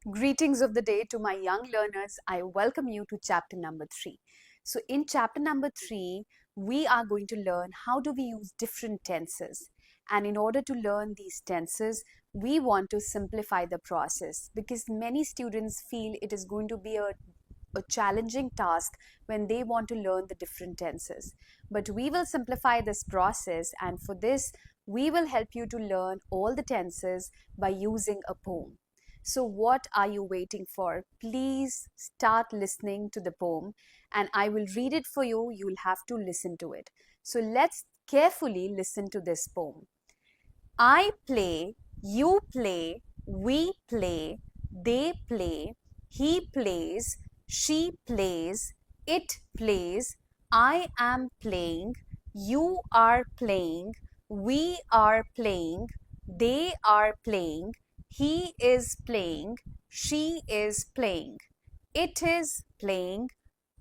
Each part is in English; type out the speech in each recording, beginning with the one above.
Greetings of the day to my young learners. I welcome you to chapter number 3. So, in chapter number 3, we are going to learn how do we use different tenses. And in order to learn these tenses, we want to simplify the process because many students feel it is going to be a challenging task when they want to learn the different tenses. But we will simplify this process, and for this, we will help you to learn all the tenses by using a poem. So, what are you waiting for? Please start listening to the poem, and I will read it for you. You'll have to listen to it. So, let's carefully listen to this poem. I play, you play, we play, they play, he plays, she plays, it plays, I am playing, you are playing, we are playing, they are playing, he is playing, she is playing, it is playing,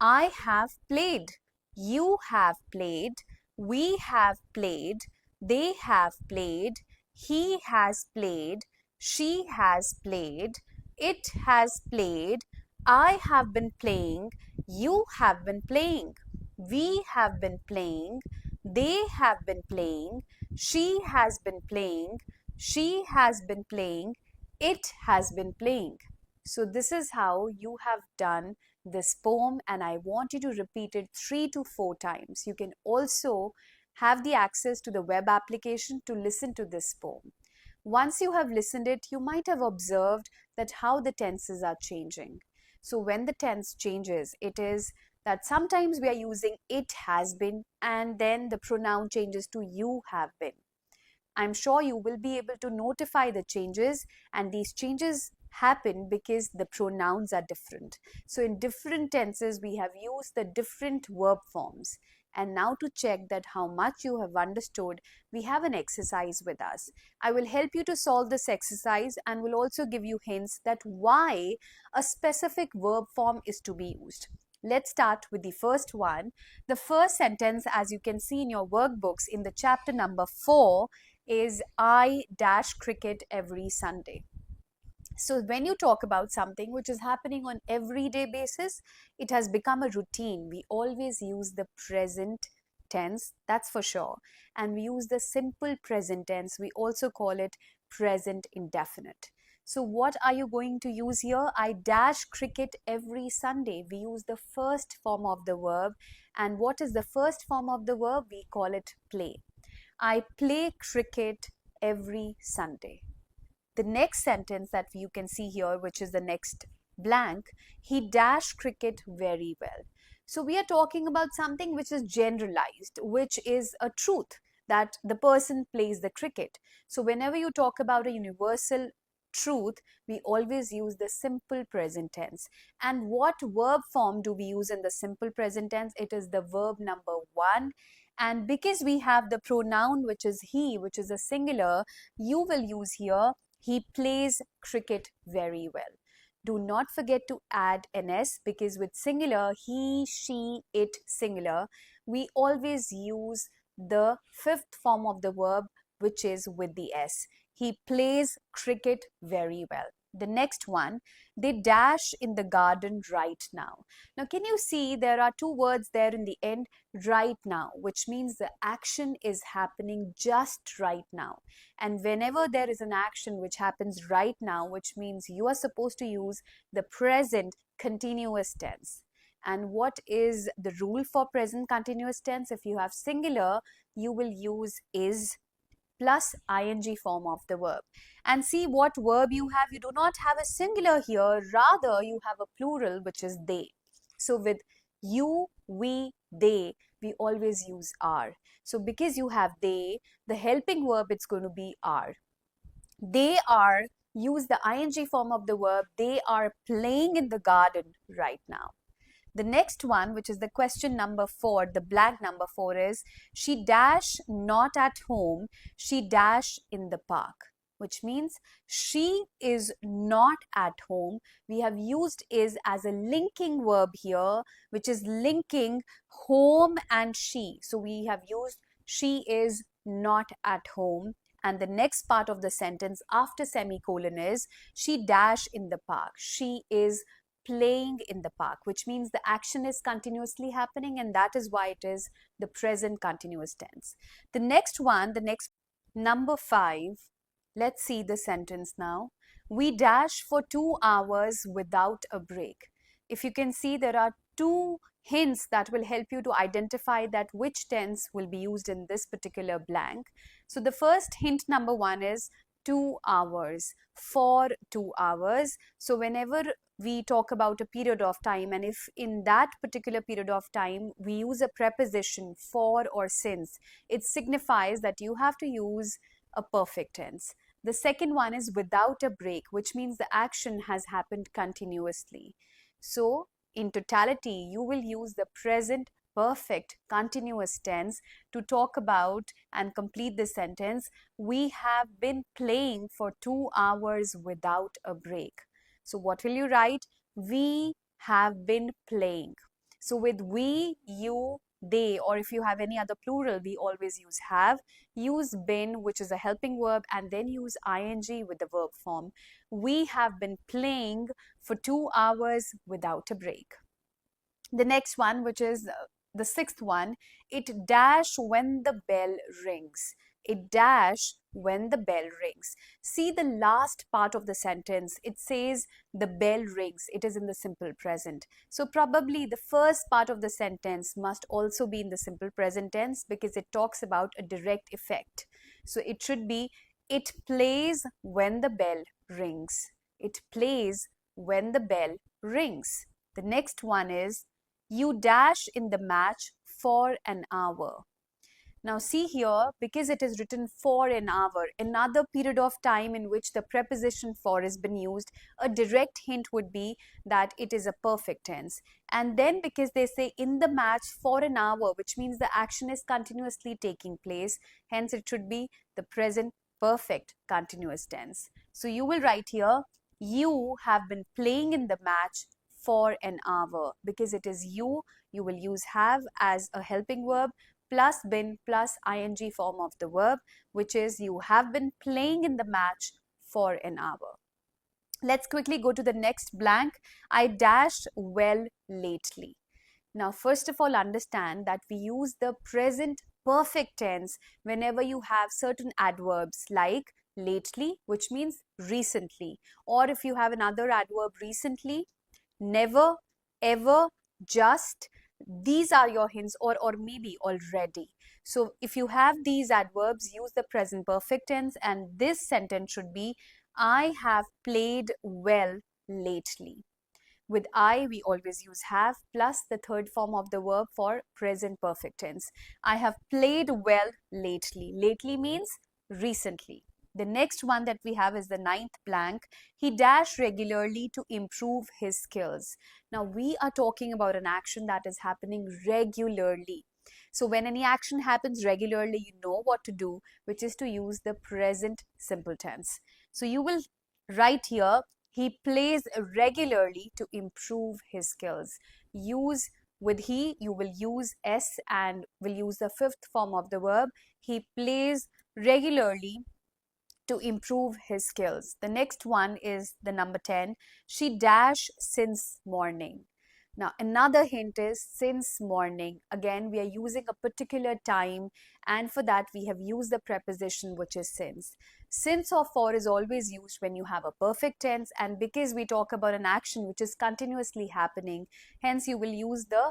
I have played, you have played, we have played, they have played, he has played, she has played, it has played, I have been playing, you have been playing, we have been playing, they have been playing, she has been playing, she has been playing, it has been playing. So, this is how you have done this poem, and I want you to repeat it 3 to 4 times. You can also have the access to the web application to listen to this poem. Once you have listened it, you might have observed that how the tenses are changing. So when the tense changes, it is that sometimes we are using it has been and then the pronoun changes to you have been. I'm sure you will be able to notify the changes, and these changes happen because the pronouns are different. So in different tenses we have used the different verb forms. And now to check that how much you have understood, we have an exercise with us. I will help you to solve this exercise and will also give you hints that why a specific verb form is to be used. Let's start with the first one. The first sentence, as you can see in your workbooks in the chapter number 4, is I dash cricket every Sunday. So when you talk about something which is happening on everyday basis, it has become a routine. We always use the present tense, that's for sure. And we use the simple present tense. We also call it present indefinite. So what are you going to use here? I dash cricket every Sunday. We use the first form of the verb. And what is the first form of the verb? We call it play. I play cricket every Sunday. The next sentence that you can see here, which is the next blank, he dash cricket very well. So we are talking about something which is generalized, which is a truth that the person plays the cricket. So whenever you talk about a universal truth, we always use the simple present tense. And what verb form do we use in the simple present tense? It is the verb number 1. And because we have the pronoun which is he, which is a singular, you will use here he plays cricket very well. Do not forget to add an S because with singular, he, she, it, singular, we always use the fifth form of the verb which is with the S. He plays cricket very well. The next one, they dash in the garden right now. Now, can you see there are two words there in the end, right now, which means the action is happening just right now. And whenever there is an action which happens right now, which means you are supposed to use the present continuous tense. And what is the rule for present continuous tense? If you have singular, you will use is plus ing form of the verb. And see what verb you have. You do not have a singular here, rather you have a plural which is they. So with you, we, they, we always use are. So because you have they, the helping verb it's going to be are. They are, use the ing form of the verb, they are playing in the garden right now. The next one, which is the question number 4, the blank number 4 is, she dash not at home, she dash in the park, which means she is not at home. We have used is as a linking verb here, which is linking home and she. So we have used she is not at home And the next part of the sentence after semicolon is she dash in the park. She is playing in the park, which means the action is continuously happening, and that is why it is the present continuous tense. The next one, the next number 5, let's see the sentence now. We dash for 2 hours without a break. If you can see, there are 2 hints that will help you to identify that which tense will be used in this particular blank. So the first hint number 1 is 2 hours, for 2 hours. So whenever we talk about a period of time, and if in that particular period of time we use a preposition for or since, it signifies that you have to use a perfect tense. The second one is without a break, which means the action has happened continuously. So in totality, you will use the present perfect continuous tense to talk about and complete the sentence. We have been playing for 2 hours without a break. So what will you write? We have been playing. So with we, you, they, or if you have any other plural, we always use have. Use been, which is a helping verb, and then use ing with the verb form. We have been playing for 2 hours without a break. The next one, which is the sixth one, it dash when the bell rings. It dash when the bell rings. See the last part of the sentence. It says the bell rings. It is in the simple present. So probably the first part of the sentence must also be in the simple present tense because it talks about a direct effect. So it should be it plays when the bell rings. It plays when the bell rings. The next one is you dash in the match for an hour. Now see here, because it is written for an hour, another period of time in which the preposition for has been used, a direct hint would be that it is a perfect tense. And then because they say in the match for an hour, which means the action is continuously taking place, hence it should be the present perfect continuous tense. So you will write here, you have been playing in the match for an hour. Because it is you will use have as a helping verb plus been plus ing form of the verb, which is you have been playing in the match for an hour. Let's quickly go to the next blank. I dashed well lately. Now, first of all, understand that we use the present perfect tense whenever you have certain adverbs like lately, which means recently, or if you have another adverb recently, never, ever, just. These are your hints, or maybe already. So if you have these adverbs, use the present perfect tense, and this sentence should be I have played well lately. With I, we always use have plus the third form of the verb for present perfect tense. I have played well lately. Lately means recently. The next one that we have is the ninth blank. He dashed regularly to improve his skills. Now we are talking about an action that is happening regularly. So when any action happens regularly, you know what to do, which is to use the present simple tense. So you will write here, he plays regularly to improve his skills. Use with he, you will use s and will use the fifth form of the verb. He plays regularly to improve his skills. The next one is the number 10. She dash since morning. Now, another hint is since morning. Again, we are using a particular time, and for that, we have used the preposition which is since. Since or for is always used when you have a perfect tense, and because we talk about an action which is continuously happening, hence you will use the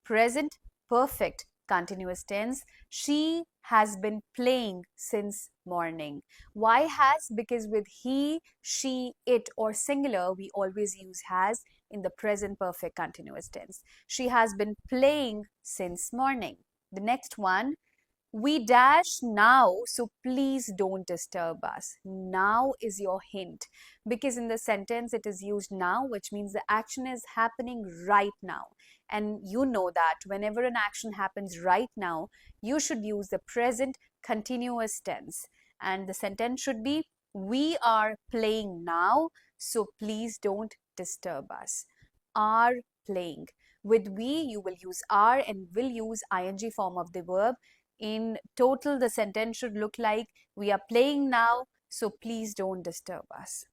present perfect continuous tense. She has been playing since morning. Why has? Because with he, she, it, or singular, we always use has in the present perfect continuous tense. She has been playing since morning. The next one, we dash now, so please don't disturb us. Now is your hint because in the sentence it is used now, which means the action is happening right now. And you know that whenever an action happens right now, you should use the present continuous tense. And the sentence should be, we are playing now, so please don't disturb us. Are playing. With we, you will use are and will use ing form of the verb. In total, the sentence should look like, we are playing now, so please don't disturb us.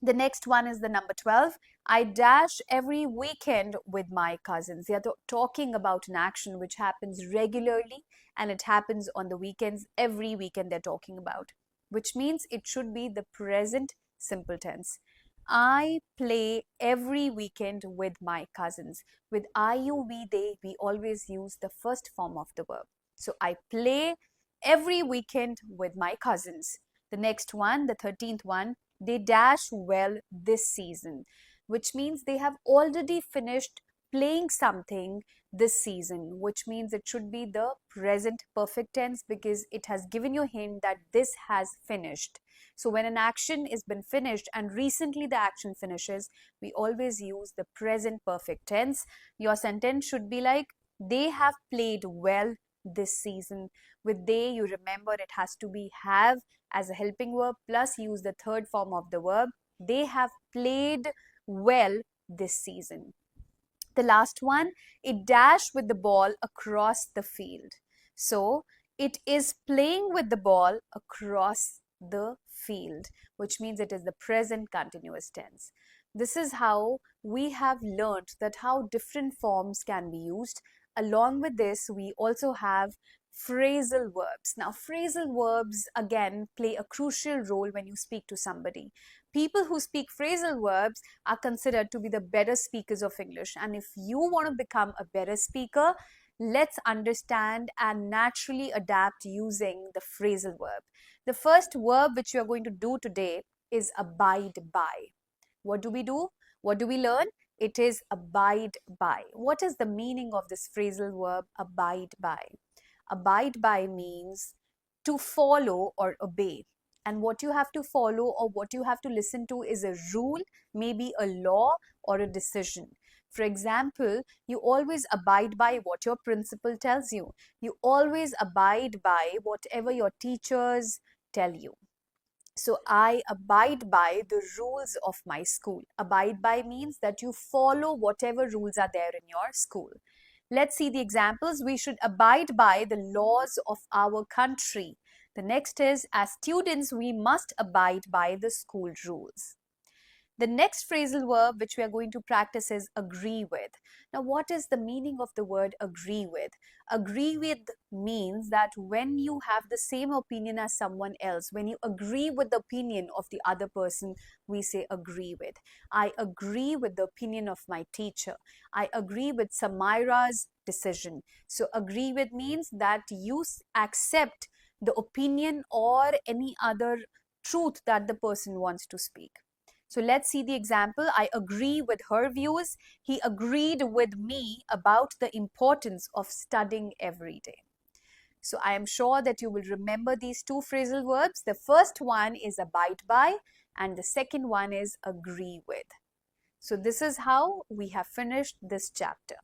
The next one is the number 12. I dash every weekend with my cousins. They are talking about an action which happens regularly and it happens on the weekends. Every weekend they're talking about, which means it should be the present simple tense. I play every weekend with my cousins. With I, you, we, they, we always use the first form of the verb. So I play every weekend with my cousins. The next one, the 13th one, they dash well this season, which means they have already finished playing something this season, which means it should be the present perfect tense because it has given you a hint that this has finished. So when an action is been finished and recently the action finishes, we always use the present perfect tense. Your sentence should be like, they have played well this season. With they, you remember it has to be have as a helping verb plus use the third form of the verb. They have played well this season. The last one, it dashed with the ball across the field. So it is playing with the ball across the field, which means it is the present continuous tense. This is how we have learned that how different forms can be used. Along with this, we also have phrasal verbs. Now, phrasal verbs again play a crucial role when you speak to somebody. People who speak phrasal verbs are considered to be the better speakers of English. And if you want to become a better speaker, let's understand and naturally adapt using the phrasal verb. The first verb which you are going to do today is abide by. What do we do? What do we learn? It is abide by. What is the meaning of this phrasal verb abide by? Abide by means to follow or obey. And what you have to follow or what you have to listen to is a rule, maybe a law or a decision. For example, you always abide by what your principal tells you. You always abide by whatever your teachers tell you. So I abide by the rules of my school. Abide by means that you follow whatever rules are there in your school. Let's see the examples. We should abide by the laws of our country. The next is, as students, we must abide by the school rules. The next phrasal verb which we are going to practice is agree with. Now, what is the meaning of the word agree with? Agree with means that when you have the same opinion as someone else, when you agree with the opinion of the other person, we say agree with. I agree with the opinion of my teacher. I agree with Samira's decision. So, agree with means that you accept the opinion or any other truth that the person wants to speak. So let's see the example. I agree with her views. He agreed with me about the importance of studying every day. So I am sure that you will remember these two phrasal verbs. The first one is abide by and the second one is agree with. So this is how we have finished this chapter.